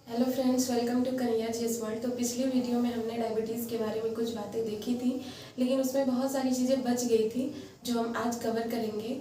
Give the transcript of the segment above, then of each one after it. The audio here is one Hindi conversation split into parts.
Hello friends, welcome to Kanhaiya GS world. तो पिछली वीडियो में हमने डायबिटीज़ के बारे में कुछ बातें देखी थी, लेकिन उसमें बहुत सारी चीज़ें बच गई थी जो हम आज कवर करेंगे।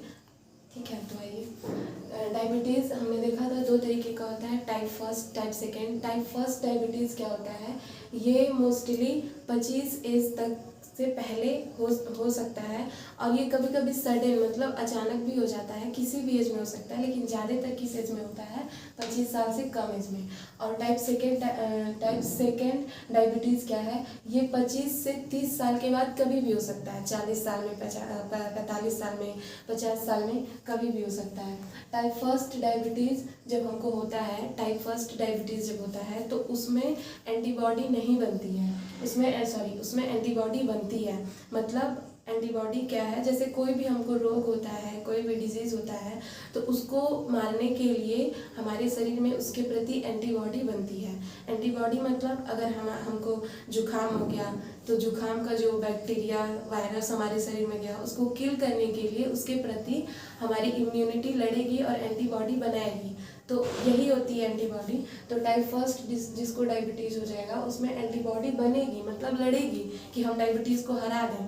ठीक है, तो आइए। डायबिटीज़ हमने देखा था दो तरीके का होता है, type first, type second. Type first diabetes क्या होता है, ये मोस्टली 25 एज तक से पहले हो सकता है, और ये कभी कभी सडन मतलब अचानक भी हो जाता है, किसी भी एज में हो सकता है, लेकिन ज़्यादातर किस एज में होता है, 25 साल से कम एज में। और टाइप सेकेंड डायबिटीज़ क्या है, ये 25 से 30 साल के बाद कभी भी हो सकता है, 40 साल में, 45 साल में, 50 साल में, कभी भी हो सकता है। टाइप फर्स्ट डायबिटीज़ जब हमको होता है, टाइप फर्स्ट डायबिटीज़ जब होता है तो उसमें एंटीबॉडी नहीं बनती है, उसमें एंटीबॉडी बनती है। मतलब एंटीबॉडी क्या है, जैसे कोई भी हमको रोग होता है, कोई भी डिजीज़ होता है, तो उसको मारने के लिए हमारे शरीर में उसके प्रति एंटीबॉडी बनती है। एंटीबॉडी मतलब अगर हमको जुकाम हो गया, तो जुकाम का जो बैक्टीरिया वायरस हमारे शरीर में गया, उसको किल करने के लिए उसके प्रति हमारी इम्यूनिटी लड़ेगी और एंटीबॉडी बनाएगी। तो यही होती है एंटीबॉडी। तो टाइप फर्स्ट जिसको डायबिटीज़ हो जाएगा, उसमें एंटीबॉडी बनेगी, मतलब लड़ेगी कि हम डायबिटीज़ को हरा दें।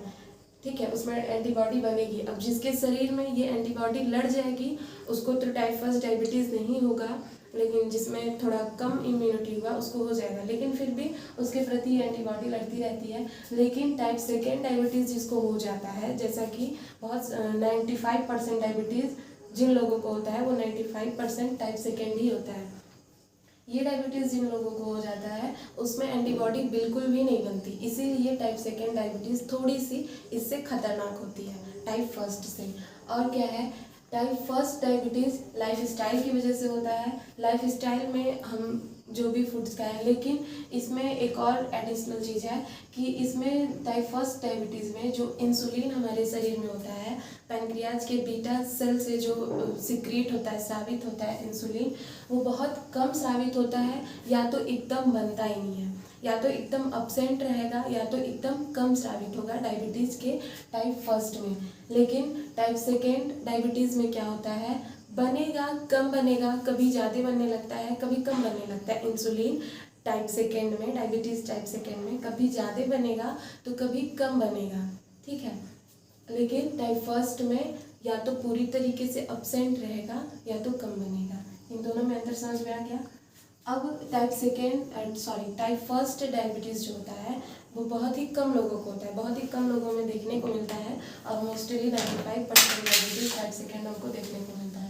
ठीक है, उसमें एंटीबॉडी बनेगी। अब जिसके शरीर में ये एंटीबॉडी लड़ जाएगी, उसको तो टाइप फर्स्ट डायबिटीज़ नहीं होगा, लेकिन जिसमें थोड़ा कम इम्यूनिटी होगा उसको हो जाएगा, लेकिन फिर भी उसके प्रति एंटीबॉडी लड़ती रहती है। लेकिन टाइप सेकेंड डायबिटीज़ जिसको हो जाता है, जैसा कि बहुत 95% डायबिटीज़ जिन लोगों को होता है, वो 95% टाइप सेकेंड ही होता है। ये डायबिटीज़ जिन लोगों को हो जाता है, उसमें एंटीबॉडी बिल्कुल भी नहीं बनती, इसीलिए टाइप सेकेंड डायबिटीज़ थोड़ी सी इससे खतरनाक होती है टाइप फर्स्ट से। और क्या है, type first diabetes life style की वजह से होता है। लाइफ स्टाइल में हम जो भी फूड्स खाएं, लेकिन इसमें एक और एडिशनल चीज़ है कि इसमें टाइप फर्स्ट डायबिटीज़ में जो इंसुलिन हमारे शरीर में होता है, पैनक्रियाज के बीटा सेल से जो सिक्रीट होता है, स्रावित होता है इंसुलिन, वो बहुत कम स्रावित होता है, या तो एकदम बनता ही नहीं है, या तो एकदम अब्सेंट रहेगा, या तो एकदम कम स्रावित होगा डायबिटीज़ के टाइप फर्स्ट में। लेकिन टाइप सेकेंड डायबिटीज़ में क्या होता है, बनेगा, कम बनेगा, कभी ज़्यादा बनने लगता है, कभी कम बनने लगता है। इंसुलिन टाइप सेकेंड में, डायबिटीज़ टाइप सेकेंड में कभी ज़्यादा बनेगा तो कभी कम बनेगा। ठीक है, लेकिन टाइप फर्स्ट में या तो पूरी तरीके से अब्सेंट रहेगा, या तो कम बनेगा। इन दोनों में अंतर समझ में आ गया। अब टाइप फर्स्ट डायबिटीज़ जो होता है, वो बहुत ही कम लोगों को होता है, बहुत ही कम लोगों में देखने को मिलता है, और मोस्टली 95% डायबिटीज़ टाइप सेकेंड हमको देखने को मिलता है।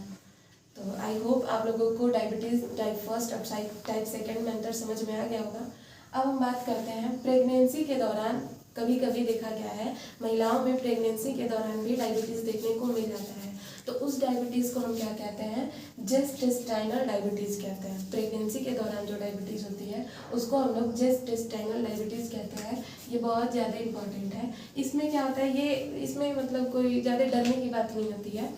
तो आई होप आप लोगों को डायबिटीज़ टाइप फर्स्ट और टाइप सेकेंड में अंतर समझ में आ गया होगा। अब हम बात करते हैं प्रेगनेंसी के दौरान। कभी कभी देखा गया है महिलाओं में प्रेगनेंसी के दौरान भी डायबिटीज़ देखने को मिल जाता है, तो उस डायबिटीज़ को हम क्या कहते हैं, जेस्टेस्टाइनल डायबिटीज़ कहते हैं। प्रेगनेंसी के दौरान जो डायबिटीज़ होती है उसको हम लोग जेस्टेस्टाइनल डायबिटीज़ कहते हैं। ये बहुत ज़्यादा इंपॉर्टेंट है। इसमें क्या होता है, ये इसमें मतलब कोई ज़्यादा डरने की बात नहीं होती है।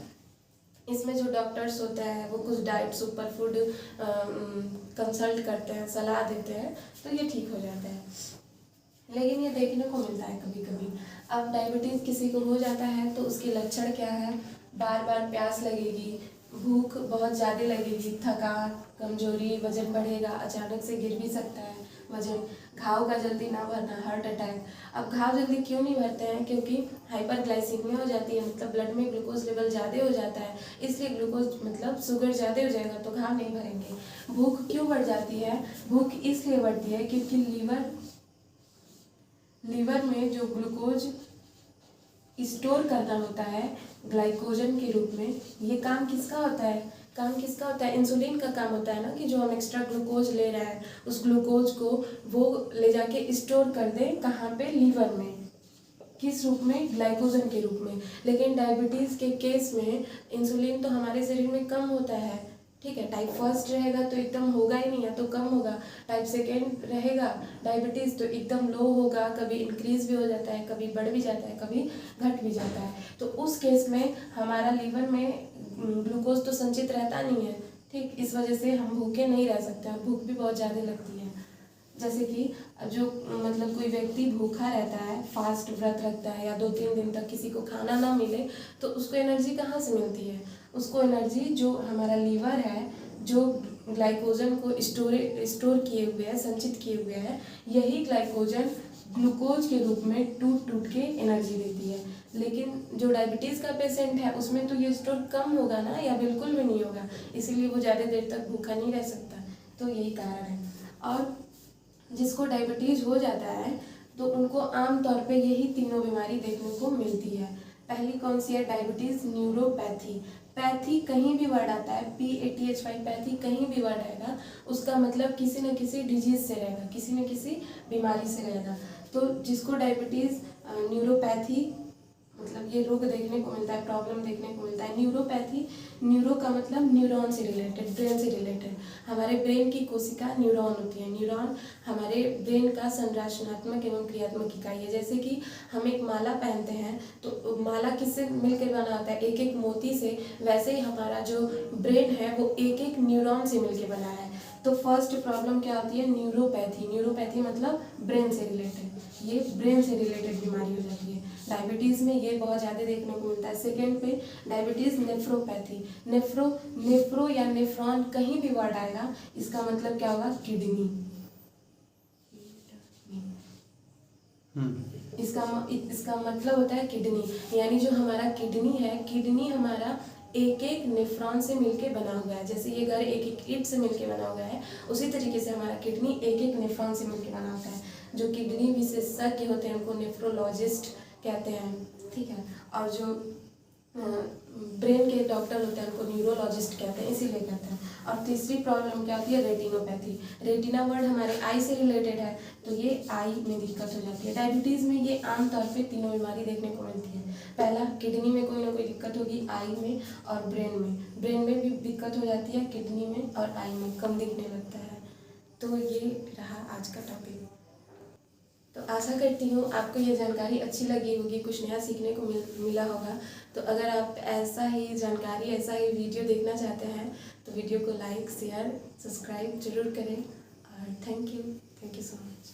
इसमें जो डॉक्टर्स होता है वो कुछ डाइट सुपर फूड कंसल्ट करते हैं, सलाह देते हैं, तो ये ठीक हो जाता है, लेकिन ये देखने को मिलता है कभी कभी। अब डायबिटीज़ किसी को हो जाता है तो उसके लक्षण क्या है, बार बार प्यास लगेगी, भूख बहुत ज़्यादा लगेगी, थकान, कमजोरी, वजन बढ़ेगा, अचानक से गिर भी सकता है वजन, घाव का जल्दी ना भरना, हार्ट अटैक। अब घाव जल्दी क्यों नहीं भरते हैं, क्योंकि हाइपरग्लाइसीमिया हो जाती है, मतलब ब्लड में ग्लूकोज लेवल ज़्यादा हो जाता है, इसलिए ग्लूकोज मतलब शुगर ज़्यादा हो जाएगा तो घाव नहीं भरेंगे। भूख क्यों बढ़ जाती है, भूख इसलिए बढ़ती है क्योंकि लीवर में जो ग्लूकोज स्टोर करना होता है ग्लाइकोजन के रूप में, ये काम किसका होता है, इंसुलिन का काम होता है ना, कि जो हम एक्स्ट्रा ग्लूकोज ले रहे हैं उस ग्लूकोज को वो ले जाके स्टोर कर दे, कहाँ पे, लीवर में, किस रूप में, ग्लाइकोजन के रूप में। लेकिन डायबिटीज़ के केस में इंसुलिन तो हमारे शरीर में कम होता है। ठीक है, टाइप फर्स्ट रहेगा तो एकदम होगा ही नहीं, या तो कम होगा। टाइप सेकेंड रहेगा डायबिटीज़ तो एकदम लो होगा, कभी इंक्रीज भी हो जाता है, कभी बढ़ भी जाता है, कभी घट भी जाता है। तो उस केस में हमारा लीवर में ग्लूकोज तो संचित रहता नहीं है। ठीक, इस वजह से हम भूखे नहीं रह सकते, और भूख भी बहुत ज़्यादा लगती है। जैसे कि जो मतलब कोई व्यक्ति भूखा रहता है, फास्ट व्रत रखता है, या 2-3 दिन तक किसी को खाना ना मिले, तो उसको एनर्जी कहाँ से मिलती है, उसको एनर्जी जो हमारा लीवर है, जो ग्लाइकोजन को स्टोर किए हुए है, संचित किए हुए है। यही ग्लाइकोजन ग्लूकोज के रूप में टूट टूट के एनर्जी देती है। लेकिन जो डायबिटीज़ का पेशेंट है उसमें तो ये स्टोर कम होगा ना, या बिल्कुल भी नहीं होगा, इसीलिए वो ज़्यादा देर तक भूखा नहीं रह सकता। तो यही कारण है। और जिसको डायबिटीज़ हो जाता है तो उनको आमतौर पे यही तीनों बीमारी देखने को मिलती है। पहली कौन सी है? Diabetes neuropathy. पैथी कहीं भी वर्ड आता है, PATHY, पैथी कहीं भी वर्ड आएगा उसका मतलब किसी न किसी डिजीज़ से रहेगा, किसी न किसी बीमारी से रहेगा। तो जिसको डायबिटीज़ न्यूरोपैथी मतलब ये रोग देखने को मिलता है, प्रॉब्लम देखने को मिलता है। न्यूरोपैथी, न्यूरो का मतलब न्यूरॉन से रिलेटेड, ब्रेन से रिलेटेड। हमारे ब्रेन की कोशिका न्यूरॉन होती है। न्यूरॉन हमारे ब्रेन का संरचनात्मक एवं क्रियात्मक इकाई है। जैसे कि हम एक माला पहनते हैं तो माला किससे मिलकर बना होता है? एक एक मोती से। वैसे ही हमारा जो ब्रेन है वो एक एक न्यूरॉन से मिलकर बना है। तो फर्स्ट प्रॉब्लम क्या होती है? न्यूरोपैथी। न्यूरोपैथी मतलब ब्रेन से रिलेटेड, ये ब्रेन से रिलेटेड बीमारी हो जाती है। डायबिटीज़ में ये बहुत ज़्यादा देखने को मिलता है। सेकेंड पे डायबिटीज़ नेफ्रोपैथी। नेफ्रो या नेफ्रॉन कहीं भी वर्ड आएगा इसका मतलब क्या होगा? किडनी। इसका मतलब होता है किडनी। यानी जो हमारा किडनी है, किडनी हमारा एक एक नेफ्रॉन से मिलके बना हुआ है। जैसे ये घर एक एक ईंट से मिलके बना हुआ है, उसी तरीके से हमारा किडनी एक एक नेफ्रॉन से मिलके बना होता है। जो किडनी विशेषज्ञ होते हैं उनको नेफ्रोलॉजिस्ट कहते हैं, ठीक है। और जो ब्रेन के डॉक्टर होते हैं उनको न्यूरोलॉजिस्ट कहते हैं, इसीलिए कहते हैं। और तीसरी प्रॉब्लम क्या होती है? रेटिनोपैथी। रेटिना वर्ड हमारे आई से रिलेटेड है, तो ये आई में दिक्कत हो जाती है। डायबिटीज़ में ये आमतौर पे तीनों बीमारी देखने को मिलती है। पहला, किडनी में कोई ना कोई दिक्कत होगी, आई में और ब्रेन में। ब्रेन में भी दिक्कत हो जाती है, किडनी में और आई में कम दिखने लगता है। तो ये रहा आज का टॉपिक। तो आशा करती हूँ आपको ये जानकारी अच्छी लगी होगी, कुछ नया सीखने को मिला होगा। तो अगर आप ऐसा ही जानकारी, ऐसा ही वीडियो देखना चाहते हैं तो वीडियो को लाइक, शेयर, सब्सक्राइब जरूर करें। और थैंक यू सो मच।